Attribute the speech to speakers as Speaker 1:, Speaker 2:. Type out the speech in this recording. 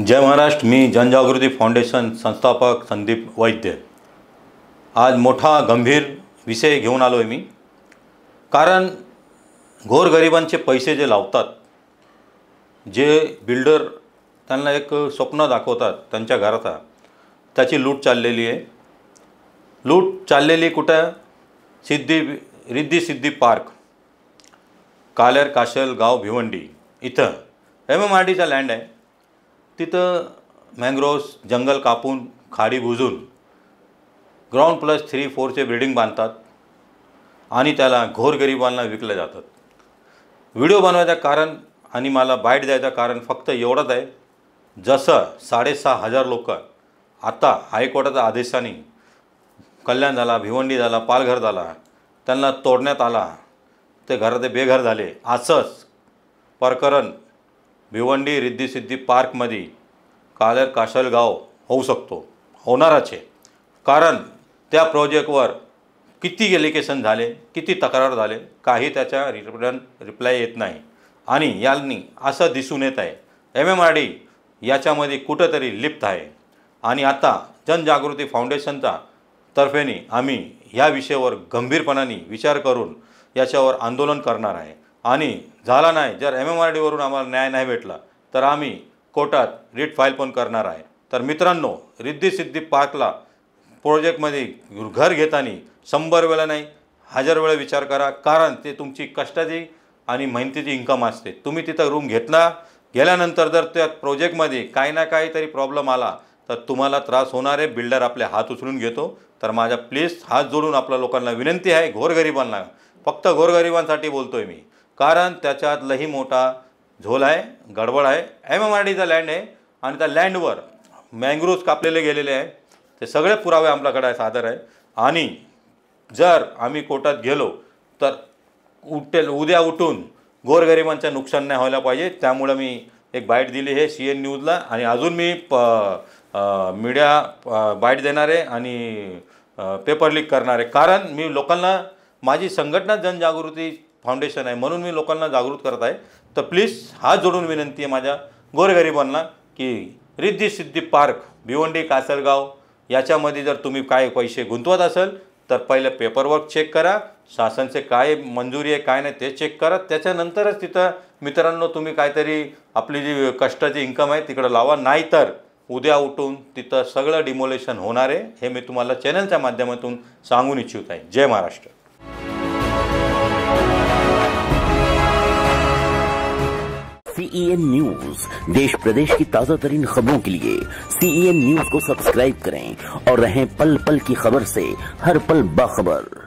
Speaker 1: जय महाराष्ट्र। मी जनजागृती फाउंडेशन संस्थापक संदीप वैद्य। आज मोठा गंभीर विषय घेऊन आलो आहे मी, कारण गोरगरिबांचे पैसे जे लावतात, जे बिल्डर त्यांना एक स्वप्न दाखवतात त्यांच्या घराचा, त्याची लूट चाललेली आहे। लूट चाललेली कुठं? रिद्धी सिद्धी पार्क, कालेर काशल गाव भिवंडी इथं MMRDचा लँड आहे। तिथं मँग्रोव्स जंगल कापून खाडी बुजून ग्राउंड प्लस 3-4चे बिल्डिंग बांधतात आणि त्याला गोरगरिबांना विकले जातात। व्हिडिओ बनवायचं कारण आणि मला बाईट द्यायचं कारण फक्त एवढंच आहे, जसं 6,500 लोक आता हायकोर्टाच्या आदेशाने कल्याण झाला, भिवंडी झाला, पालघर झाला, त्यांना तोडण्यात आला, ते घरात बेघर झाले। असंच प्रकरण भिवंडी रिद्धी सिद्धी पार्कमध्ये कालेर काशल गाव होऊ शकतो, होणारच आहे। कारण त्या प्रोजेक्टवर किती एलिगेशन झाले, किती तक्रार झाले, काही त्याच्या रिप्लाय येत नाही। आणि यांनी असं दिसून येत आहे MMRD याच्यामध्ये कुठंतरी लिप्त आहे। आणि आता जनजागृती फाउंडेशनचा तर्फेने आम्ही या विषयावर गंभीरपणाने विचार करून याच्यावर आंदोलन करणार आहे। आणि झाला नाही, जर MMRDवरून आम्हाला न्याय नाही भेटला तर आम्ही कोर्टात रिट फाईल पण करणार आहे। तर मित्रांनो, रिद्धी सिद्धी पार्कला प्रोजेक्टमध्ये घर घेताना 100 वेळा नाही 1000 वेळा विचार करा, कारण ते तुमची कष्टाची आणि मेहनतीची इन्कम असते। तुम्ही तिथं रूम गेल्यानंतर जर त्या प्रोजेक्टमध्ये काही ना काहीतरी प्रॉब्लेम आला तर तुम्हाला त्रास होणार आहे। बिल्डर आपले हात उचलून घेतो। तर माझा प्लीज हात जोडून आपल्या लोकांना विनंती आहे, गोरगरिबांना, फक्त गोरगरिबांसाठी बोलतोय मी, कारण त्याच्यात लई मोठा झोल आहे, गडबड आहे। MMRDचा लँड आहे आणि त्या लँडवर मँग्रोव्स कापलेले गेलेले आहे। ते सगळे पुरावे आपल्याकडे सादर आहे। आणि जर आम्ही कोर्टात गेलो तर उद्या उठून गोरगरिबांचं नुकसान नाही व्हायला पाहिजे। त्यामुळे मी एक बाईट दिली आहे CN न्यूजला, आणि अजून मी मीडिया बाईट देणार आहे आणि पेपर लीक करणार आहे। कारण मी लोकांना, माझी संघटना जनजागृती फाउंडेशन आहे म्हणून मी लोकांना जागृत करत आहे। तर प्लीज हात जोडून विनंती आहे माझ्या गोरगरिबांना की रिद्धी सिद्धी पार्क भिवंडी कासलगाव याच्यामध्ये जर तुम्ही काय पैसे गुंतवत असेल तर पहिले पेपरवर्क चेक करा, शासनचे काय मंजुरी आहे काय नाही ते चेक करा, त्याच्यानंतरच तिथं मित्रांनो तुम्ही काहीतरी आपली जी कष्टाची इन्कम आहे तिकडे लावा। नाहीतर उद्या उठून तिथं सगळं डिमोलेशन होणार आहे, हे मी तुम्हाला चॅनलच्या माध्यमातून सांगून इच्छित आहे। जय महाराष्ट्र।
Speaker 2: CEN न्यूज, देश प्रदेश की ताजा तरीन खबरों के लिए CEN न्यूज को सब्सक्राइब करें और रहें पल पल की खबर से हर पल बाखबर।